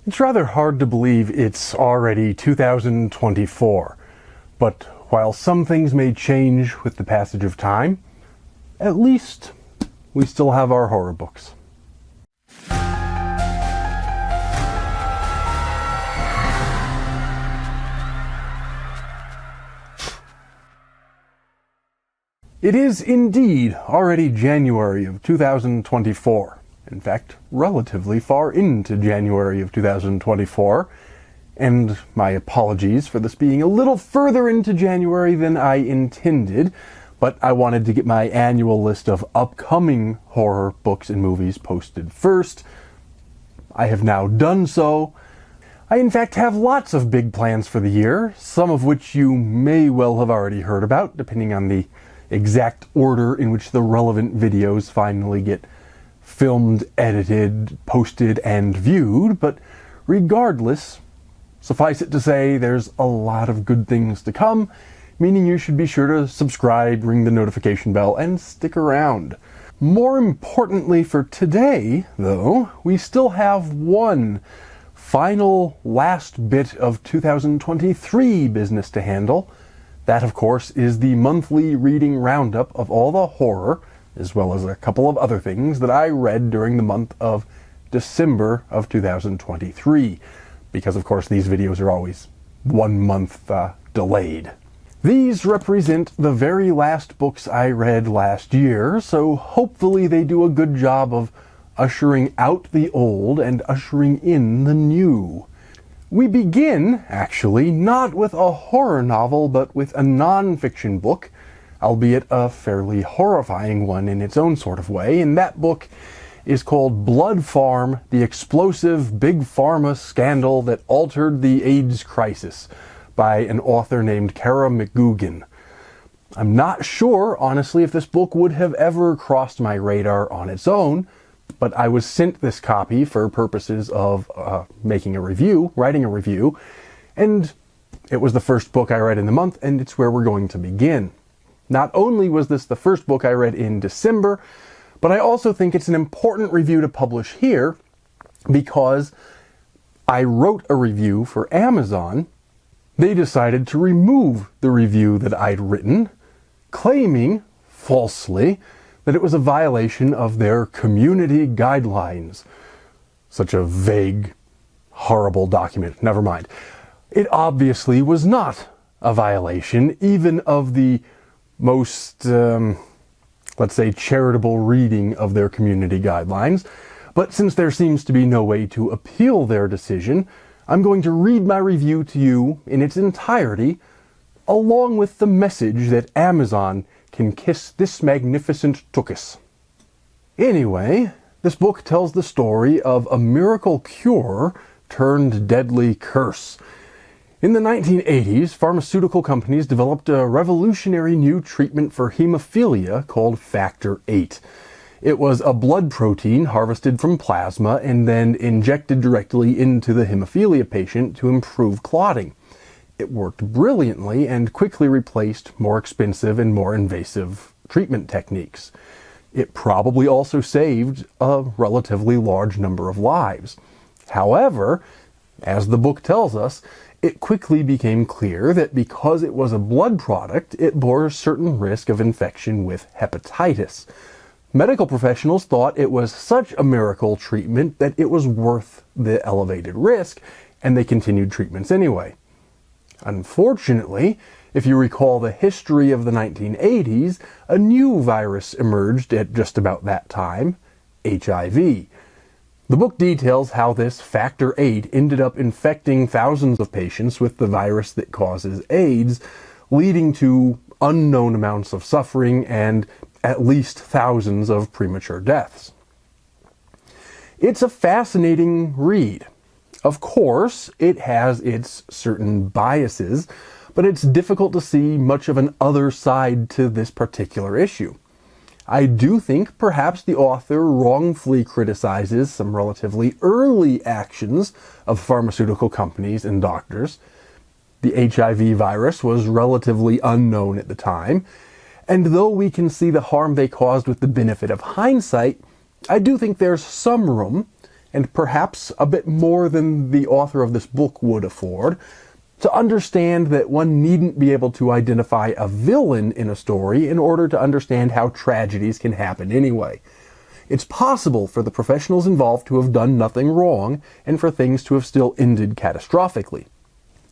It's rather hard to believe it's already 2024, but while some things may change with the passage of time, at least we still have our horror books. It is indeed already January of 2024. In fact, relatively far into January of 2024. And my apologies for this being a little further into January than I intended, but I wanted to get my annual list of upcoming horror books and movies posted first. I have now done so. I in fact have lots of big plans for the year, some of which you may well have already heard about, depending on the exact order in which the relevant videos finally get filmed, edited, posted, and viewed, but regardless, suffice it to say, there's a lot of good things to come, meaning you should be sure to subscribe, ring the notification bell, and stick around. More importantly for today, though, we still have one final last bit of 2023 business to handle. That, of course, is the monthly reading roundup of all the horror, as well as a couple of other things that I read during the month of December of 2023. Because, of course, these videos are always 1 month delayed. These represent the very last books I read last year, so hopefully they do a good job of ushering out the old and ushering in the new. We begin, actually, not with a horror novel, but with a non-fiction book, albeit a fairly horrifying one in its own sort of way, and that book is called Blood Farm, the Explosive Big Pharma Scandal That Altered the AIDS Crisis, by an author named Kara McGugan. I'm not sure, honestly, if this book would have ever crossed my radar on its own, but I was sent this copy for purposes of writing a review, and it was the first book I read in the month, and it's where we're going to begin. Not only was this the first book I read in December, but I also think it's an important review to publish here because I wrote a review for Amazon. They decided to remove the review that I'd written, claiming, falsely, that it was a violation of their community guidelines. Such a vague, horrible document. Never mind. It obviously was not a violation, even of the most, let's say, charitable reading of their community guidelines. But since there seems to be no way to appeal their decision, I'm going to read my review to you in its entirety, along with the message that Amazon can kiss this magnificent tuchus. Anyway, this book tells the story of a miracle cure turned deadly curse. In the 1980s, pharmaceutical companies developed a revolutionary new treatment for hemophilia called Factor VIII. It was a blood protein harvested from plasma and then injected directly into the hemophilia patient to improve clotting. It worked brilliantly and quickly replaced more expensive and more invasive treatment techniques. It probably also saved a relatively large number of lives. However, as the book tells us, it quickly became clear that because it was a blood product, it bore a certain risk of infection with hepatitis. Medical professionals thought it was such a miracle treatment that it was worth the elevated risk, and they continued treatments anyway. Unfortunately, if you recall the history of the 1980s, a new virus emerged at just about that time, HIV. The book details how this Factor VIII ended up infecting thousands of patients with the virus that causes AIDS, leading to unknown amounts of suffering and at least thousands of premature deaths. It's a fascinating read. Of course, it has its certain biases, but it's difficult to see much of an other side to this particular issue. I do think perhaps the author wrongfully criticizes some relatively early actions of pharmaceutical companies and doctors. The HIV virus was relatively unknown at the time, and though we can see the harm they caused with the benefit of hindsight, I do think there's some room, and perhaps a bit more than the author of this book would afford, to understand that one needn't be able to identify a villain in a story in order to understand how tragedies can happen anyway. It's possible for the professionals involved to have done nothing wrong, and for things to have still ended catastrophically.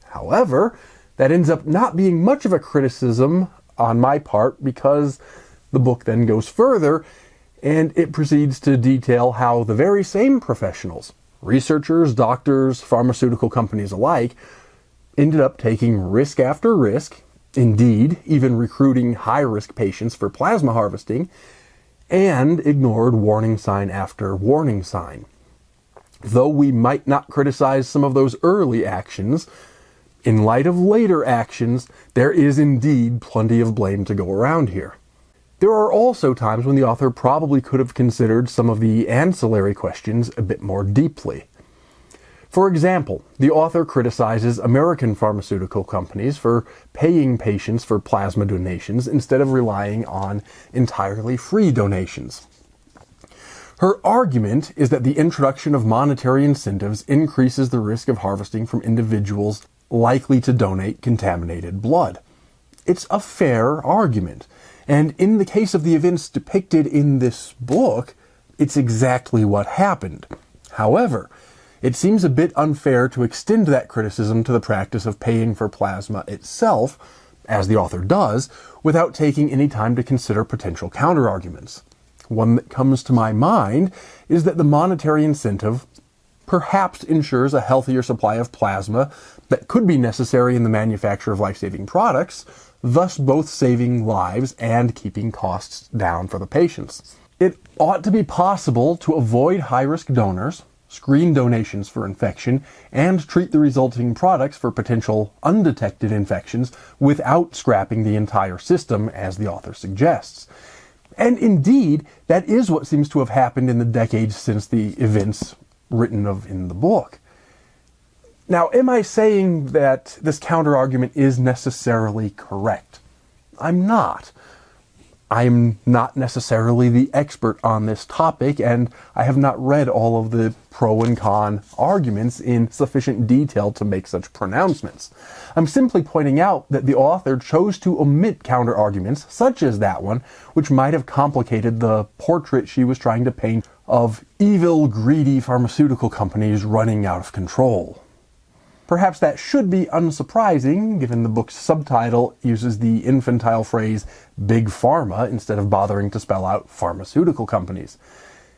However, that ends up not being much of a criticism on my part, because the book then goes further, and it proceeds to detail how the very same professionals, researchers, doctors, pharmaceutical companies alike, ended up taking risk after risk, indeed, even recruiting high-risk patients for plasma harvesting, and ignored warning sign after warning sign. Though we might not criticize some of those early actions, in light of later actions, there is indeed plenty of blame to go around here. There are also times when the author probably could have considered some of the ancillary questions a bit more deeply. For example, the author criticizes American pharmaceutical companies for paying patients for plasma donations instead of relying on entirely free donations. Her argument is that the introduction of monetary incentives increases the risk of harvesting from individuals likely to donate contaminated blood. It's a fair argument, and in the case of the events depicted in this book, it's exactly what happened. However, it seems a bit unfair to extend that criticism to the practice of paying for plasma itself, as the author does, without taking any time to consider potential counterarguments. One that comes to my mind is that the monetary incentive perhaps ensures a healthier supply of plasma that could be necessary in the manufacture of life-saving products, thus both saving lives and keeping costs down for the patients. It ought to be possible to avoid high-risk donors, screen donations for infection, and treat the resulting products for potential undetected infections without scrapping the entire system, as the author suggests. And indeed, that is what seems to have happened in the decades since the events written of in the book. Now, am I saying that this counterargument is necessarily correct? I'm not. I'm not necessarily the expert on this topic, and I have not read all of the pro and con arguments in sufficient detail to make such pronouncements. I'm simply pointing out that the author chose to omit counterarguments, such as that one, which might have complicated the portrait she was trying to paint of evil, greedy pharmaceutical companies running out of control. Perhaps that should be unsurprising, given the book's subtitle uses the infantile phrase Big Pharma instead of bothering to spell out pharmaceutical companies.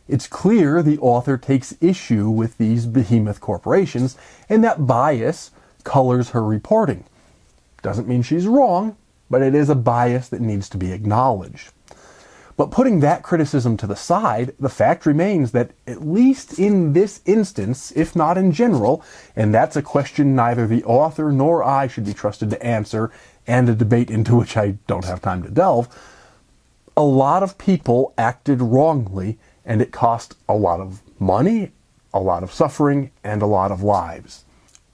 It's clear the author takes issue with these behemoth corporations, and that bias colors her reporting. Doesn't mean she's wrong, but it is a bias that needs to be acknowledged. But putting that criticism to the side, the fact remains that, at least in this instance, if not in general, and that's a question neither the author nor I should be trusted to answer, and a debate into which I don't have time to delve, a lot of people acted wrongly, and it cost a lot of money, a lot of suffering, and a lot of lives.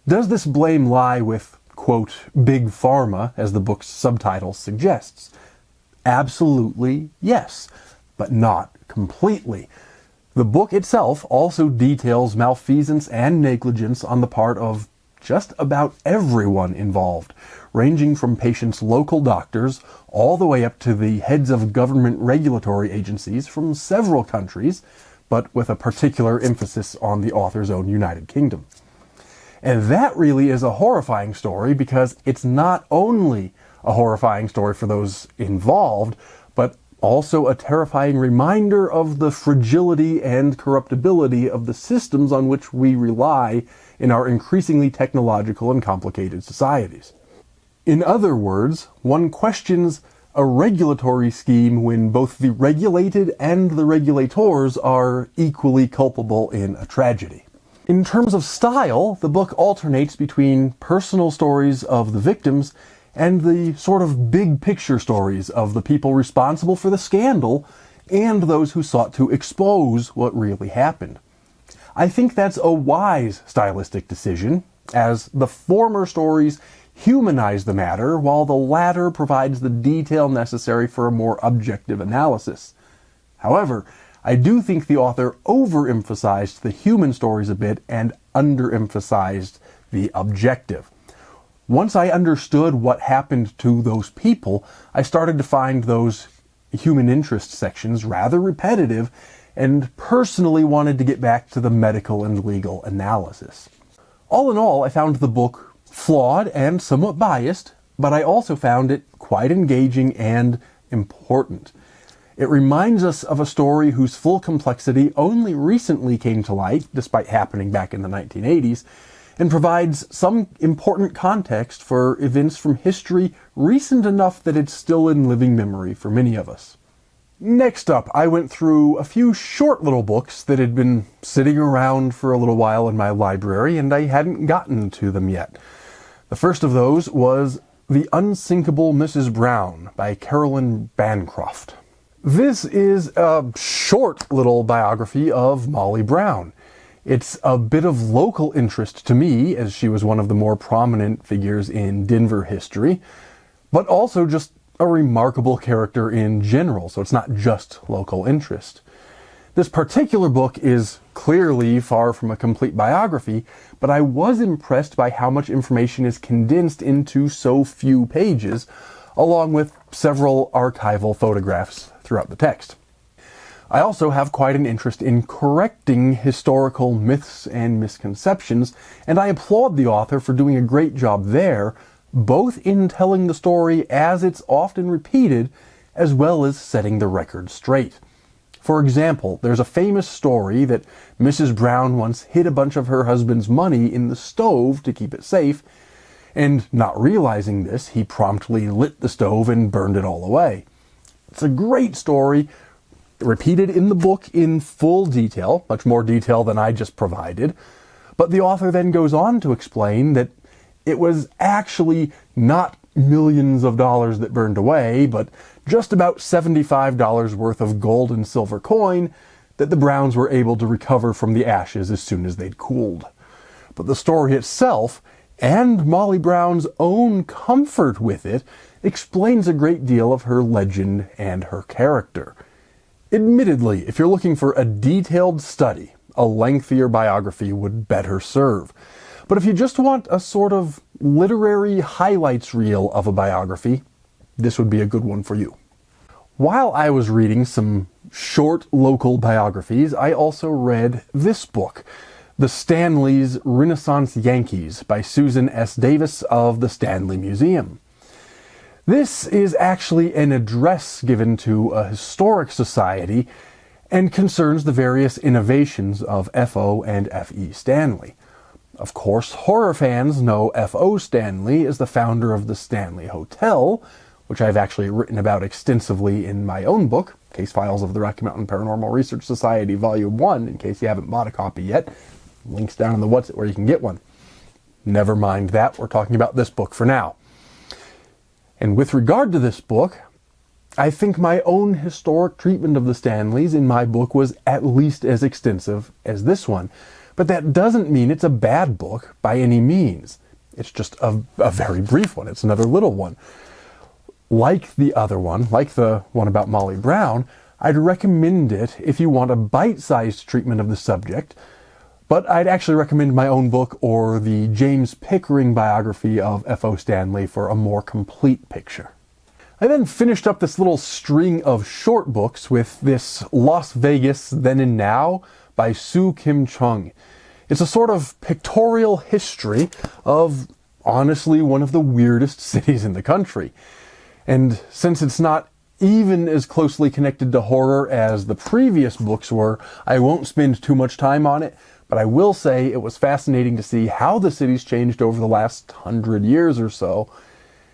Does this blame lie with, quote, Big Pharma, as the book's subtitle suggests? Absolutely yes, but not completely. The book itself also details malfeasance and negligence on the part of just about everyone involved, ranging from patients' local doctors all the way up to the heads of government regulatory agencies from several countries, but with a particular emphasis on the author's own United Kingdom. And that really is a horrifying story, because it's not only a horrifying story for those involved, but also a terrifying reminder of the fragility and corruptibility of the systems on which we rely in our increasingly technological and complicated societies. In other words, one questions a regulatory scheme when both the regulated and the regulators are equally culpable in a tragedy. In terms of style, the book alternates between personal stories of the victims and the sort of big picture stories of the people responsible for the scandal and those who sought to expose what really happened. I think that's a wise stylistic decision, as the former stories humanize the matter, while the latter provides the detail necessary for a more objective analysis. However, I do think the author overemphasized the human stories a bit and underemphasized the objective. Once I understood what happened to those people, I started to find those human interest sections rather repetitive and personally wanted to get back to the medical and legal analysis. All in all, I found the book flawed and somewhat biased, but I also found it quite engaging and important. It reminds us of a story whose full complexity only recently came to light, despite happening back in the 1980s, and provides some important context for events from history recent enough that it's still in living memory for many of us. Next up, I went through a few short little books that had been sitting around for a little while in my library, and I hadn't gotten to them yet. The first of those was The Unsinkable Mrs Brown by Carolyn Bancroft. This is a short little biography of Molly Brown. It's a bit of local interest to me, as she was one of the more prominent figures in Denver history, but also just a remarkable character in general, so it's not just local interest. This particular book is clearly far from a complete biography, but I was impressed by how much information is condensed into so few pages, along with several archival photographs throughout the text. I also have quite an interest in correcting historical myths and misconceptions, and I applaud the author for doing a great job there, both in telling the story as it's often repeated, as well as setting the record straight. For example, there's a famous story that Mrs. Brown once hid a bunch of her husband's money in the stove to keep it safe, and not realizing this, he promptly lit the stove and burned it all away. It's a great story, repeated in the book in full detail, much more detail than I just provided, but the author then goes on to explain that it was actually not millions of dollars that burned away, but just about $75 worth of gold and silver coin that the Browns were able to recover from the ashes as soon as they'd cooled. But the story itself, and Molly Brown's own comfort with it, explains a great deal of her legend and her character. Admittedly, if you're looking for a detailed study, a lengthier biography would better serve. But if you just want a sort of literary highlights reel of a biography, this would be a good one for you. While I was reading some short local biographies, I also read this book, The Stanley's Renaissance Yankees by Susan S. Davis of the Stanley Museum. This is actually an address given to a historic society and concerns the various innovations of F.O. and F.E. Stanley. Of course, horror fans know F.O. Stanley is the founder of the Stanley Hotel, which I've actually written about extensively in my own book, Case Files of the Rocky Mountain Paranormal Research Society, Volume 1, in case you haven't bought a copy yet. Links down in the What's It where you can get one. Never mind that, we're talking about this book for now. And with regard to this book, I think my own historic treatment of the Stanleys in my book was at least as extensive as this one. But that doesn't mean it's a bad book by any means. It's just a very brief one. It's another little one. Like the other one, like the one about Molly Brown, I'd recommend it if you want a bite-sized treatment of the subject, but I'd actually recommend my own book or the James Pickering biography of F.O. Stanley for a more complete picture. I then finished up this little string of short books with this Las Vegas Then and Now by Sue Kim Chung. It's a sort of pictorial history of, honestly, one of the weirdest cities in the country. And since it's not even as closely connected to horror as the previous books were, I won't spend too much time on it, but I will say it was fascinating to see how the city's changed over the last 100 years or so,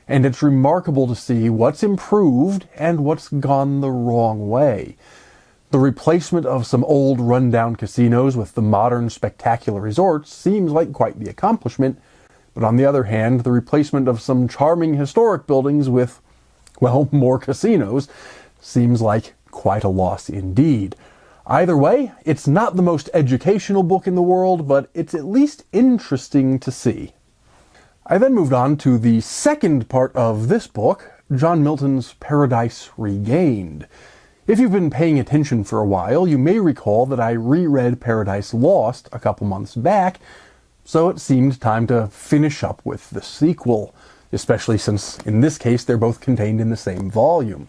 and it's remarkable to see what's improved and what's gone the wrong way. The replacement of some old rundown casinos with the modern spectacular resorts seems like quite the accomplishment, but on the other hand, the replacement of some charming historic buildings with, well, more casinos seems like quite a loss indeed. Either way, it's not the most educational book in the world, but it's at least interesting to see. I then moved on to the second part of this book, John Milton's Paradise Regained. If you've been paying attention for a while, you may recall that I reread Paradise Lost a couple months back, so it seemed time to finish up with the sequel, especially since, in this case, they're both contained in the same volume.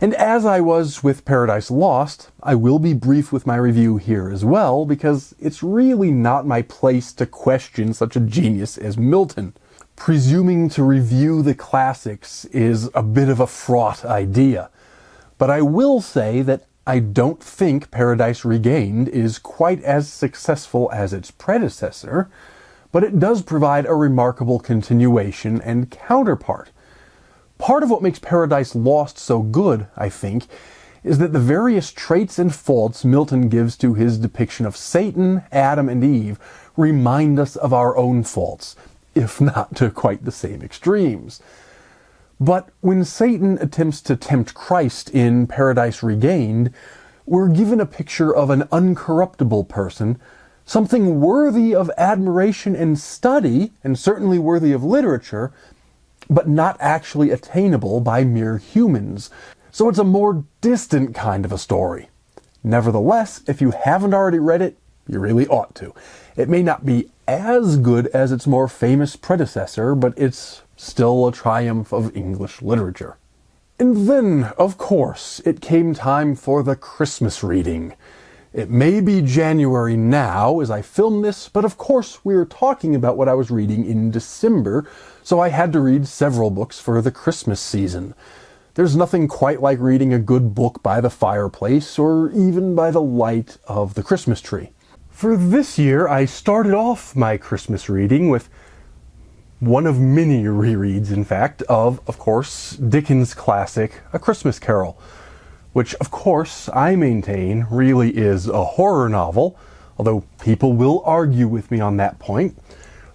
And as I was with Paradise Lost, I will be brief with my review here as well, because it's really not my place to question such a genius as Milton. Presuming to review the classics is a bit of a fraught idea, but I will say that I don't think Paradise Regained is quite as successful as its predecessor, but it does provide a remarkable continuation and counterpart. Part of what makes Paradise Lost so good, I think, is that the various traits and faults Milton gives to his depiction of Satan, Adam, and Eve remind us of our own faults, if not to quite the same extremes. But when Satan attempts to tempt Christ in Paradise Regained, we're given a picture of an uncorruptible person, something worthy of admiration and study, and certainly worthy of literature, but not actually attainable by mere humans. So it's a more distant kind of a story. Nevertheless, if you haven't already read it, you really ought to. It may not be as good as its more famous predecessor, but it's still a triumph of English literature. And then, of course, it came time for the Christmas reading. It may be January now as I film this, but of course we're talking about what I was reading in December, so I had to read several books for the Christmas season. There's nothing quite like reading a good book by the fireplace or even by the light of the Christmas tree. For this year, I started off my Christmas reading with one of many rereads, in fact, of course, Dickens' classic, A Christmas Carol, which, of course, I maintain really is a horror novel, although people will argue with me on that point.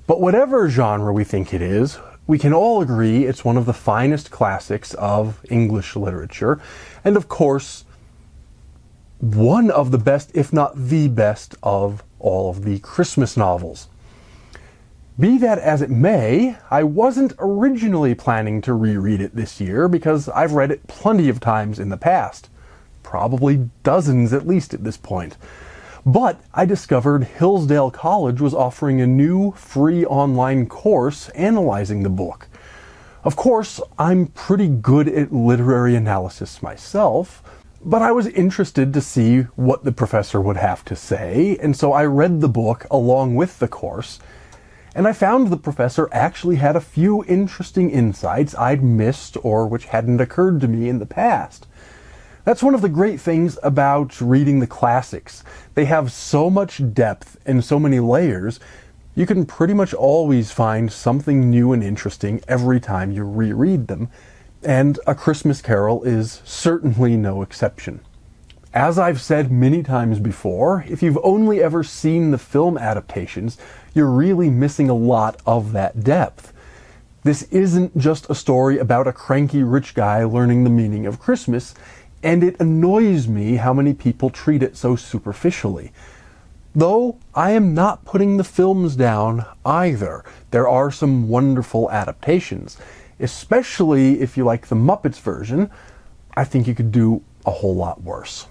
But whatever genre we think it is, we can all agree it's one of the finest classics of English literature, and of course, one of the best, if not the best, of all of the Christmas novels. Be that as it may, I wasn't originally planning to reread it this year because I've read it plenty of times in the past. Probably dozens at least at this point. But I discovered Hillsdale College was offering a new free online course analyzing the book. Of course, I'm pretty good at literary analysis myself, but I was interested to see what the professor would have to say, and so I read the book along with the course, and I found the professor actually had a few interesting insights I'd missed or which hadn't occurred to me in the past. That's one of the great things about reading the classics. They have so much depth and so many layers, you can pretty much always find something new and interesting every time you reread them, and A Christmas Carol is certainly no exception. As I've said many times before, if you've only ever seen the film adaptations, you're really missing a lot of that depth. This isn't just a story about a cranky rich guy learning the meaning of Christmas, and it annoys me how many people treat it so superficially. Though I am not putting the films down either. There are some wonderful adaptations. Especially if you like the Muppets version, I think you could do a whole lot worse.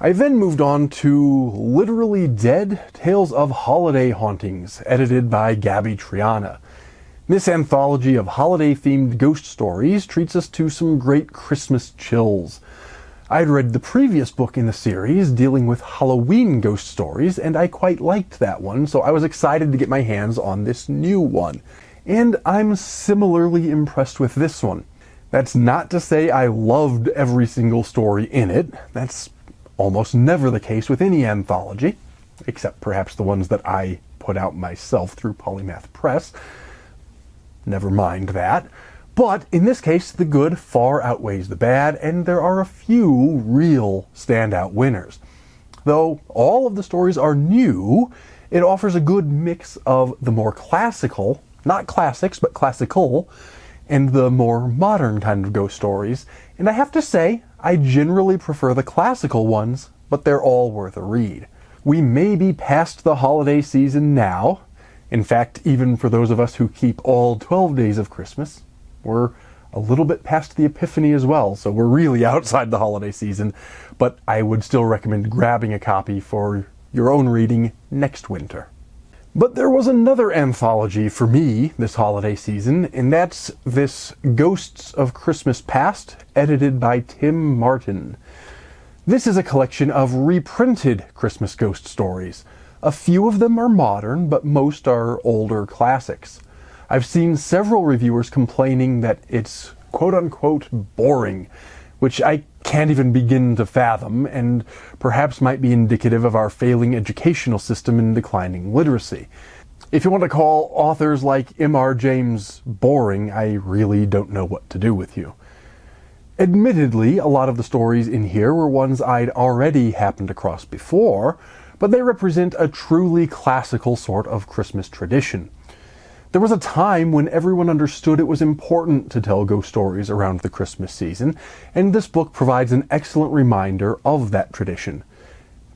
I then moved on to Literally Dead, Tales of Holiday Hauntings, edited by Gabby Triana. This anthology of holiday-themed ghost stories treats us to some great Christmas chills. I'd read the previous book in the series dealing with Halloween ghost stories, and I quite liked that one, so I was excited to get my hands on this new one. And I'm similarly impressed with this one. That's not to say I loved every single story in it. That's almost never the case with any anthology, except perhaps the ones that I put out myself through Polymath Press. Never mind that. But in this case, the good far outweighs the bad, and there are a few real standout winners. Though all of the stories are new, it offers a good mix of the more classical, not classics, but classical, and the more modern kind of ghost stories. And I have to say, I generally prefer the classical ones, but they're all worth a read. We may be past the holiday season now. In fact, even for those of us who keep all 12 days of Christmas, we're a little bit past the Epiphany as well, so we're really outside the holiday season, but I would still recommend grabbing a copy for your own reading next winter. But there was another anthology for me this holiday season, and that's this Ghosts of Christmas Past, edited by Tim Martin. This is a collection of reprinted Christmas ghost stories. A few of them are modern, but most are older classics. I've seen several reviewers complaining that it's quote-unquote boring, which I can't even begin to fathom, and perhaps might be indicative of our failing educational system and declining literacy. If you want to call authors like M.R. James boring, I really don't know what to do with you. Admittedly, a lot of the stories in here were ones I'd already happened across before, but they represent a truly classical sort of Christmas tradition. There was a time when everyone understood it was important to tell ghost stories around the Christmas season, and this book provides an excellent reminder of that tradition.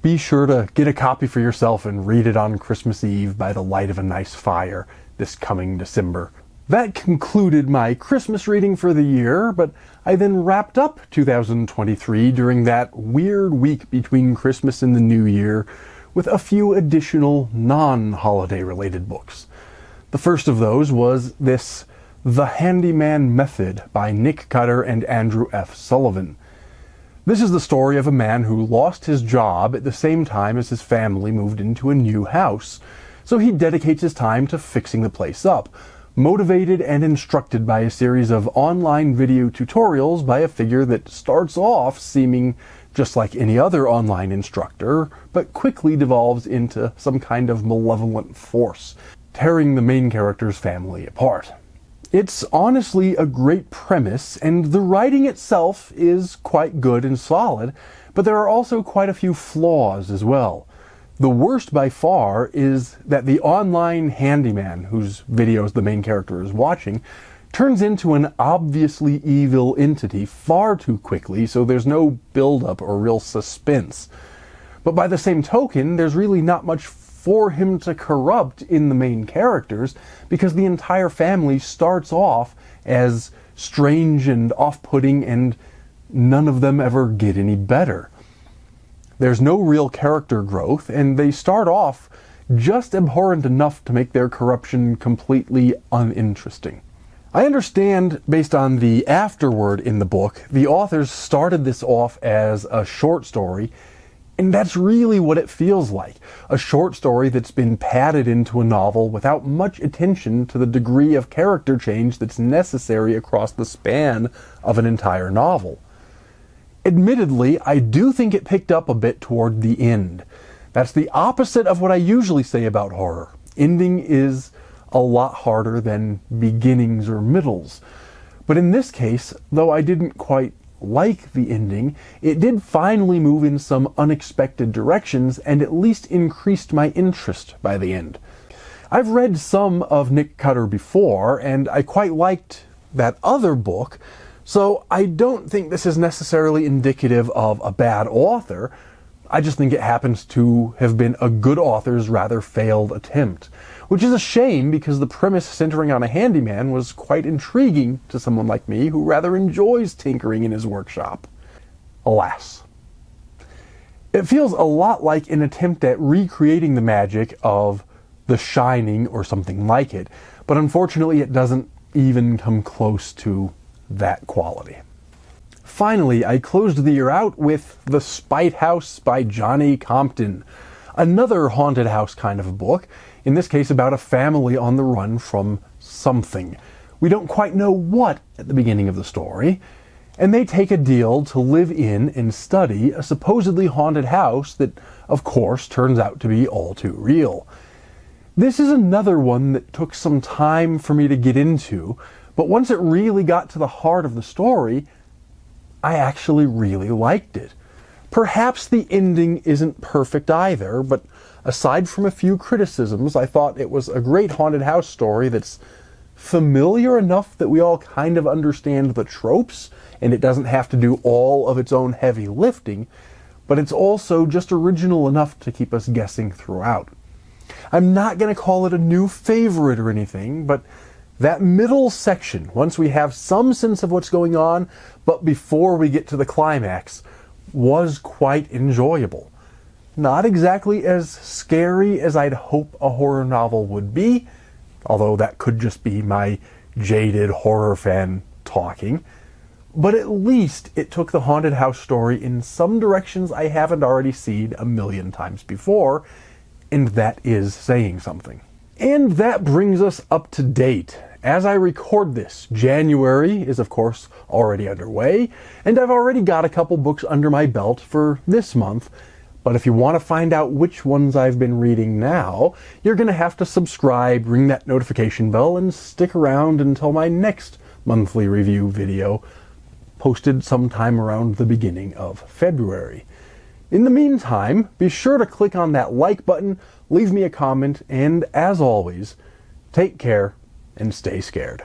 Be sure to get a copy for yourself and read it on Christmas Eve by the light of a nice fire this coming December. That concluded my Christmas reading for the year, but I then wrapped up 2023 during that weird week between Christmas and the New Year with a few additional non-holiday related books. The first of those was this The Handyman Method by Nick Cutter and Andrew F. Sullivan. This is the story of a man who lost his job at the same time as his family moved into a new house, so he dedicates his time to fixing the place up, motivated and instructed by a series of online video tutorials by a figure that starts off seeming just like any other online instructor, but quickly devolves into some kind of malevolent force, tearing the main character's family apart. It's honestly a great premise, and the writing itself is quite good and solid, but there are also quite a few flaws as well. The worst by far is that the online handyman, whose videos the main character is watching, turns into an obviously evil entity far too quickly, so there's no build-up or real suspense. But by the same token, there's really not much for him to corrupt in the main characters, because the entire family starts off as strange and off-putting, and none of them ever get any better. There's no real character growth, and they start off just abhorrent enough to make their corruption completely uninteresting. I understand, based on the afterword in the book, the authors started this off as a short story, and that's really what it feels like. A short story that's been padded into a novel without much attention to the degree of character change that's necessary across the span of an entire novel. Admittedly, I do think it picked up a bit toward the end. That's the opposite of what I usually say about horror. Ending is a lot harder than beginnings or middles. But in this case, though I didn't quite like the ending, it did finally move in some unexpected directions and at least increased my interest by the end. I've read some of Nick Cutter before, and I quite liked that other book, so I don't think this is necessarily indicative of a bad author. I just think it happens to have been a good author's rather failed attempt, which is a shame because the premise centering on a handyman was quite intriguing to someone like me who rather enjoys tinkering in his workshop. Alas. It feels a lot like an attempt at recreating the magic of The Shining or something like it, but unfortunately it doesn't even come close to that quality. Finally, I closed the year out with The Spite House by Johnny Compton, another haunted house kind of a book, in this case about a family on the run from something. We don't quite know what at the beginning of the story, and they take a deal to live in and study a supposedly haunted house that, of course, turns out to be all too real. This is another one that took some time for me to get into, but once it really got to the heart of the story, I actually really liked it. Perhaps the ending isn't perfect either, but aside from a few criticisms, I thought it was a great haunted house story that's familiar enough that we all kind of understand the tropes, and it doesn't have to do all of its own heavy lifting, but it's also just original enough to keep us guessing throughout. I'm not going to call it a new favorite or anything, but That middle section, once we have some sense of what's going on, but before we get to the climax, was quite enjoyable. Not exactly as scary as I'd hope a horror novel would be, although that could just be my jaded horror fan talking, but at least it took the haunted house story in some directions I haven't already seen a million times before, and that is saying something. And that brings us up to date. As I record this, January is of course already underway, and I've already got a couple books under my belt for this month, but if you want to find out which ones I've been reading now, you're going to have to subscribe, ring that notification bell, and stick around until my next monthly review video, posted sometime around the beginning of February. In the meantime, be sure to click on that like button, leave me a comment, and as always, take care and stay scared.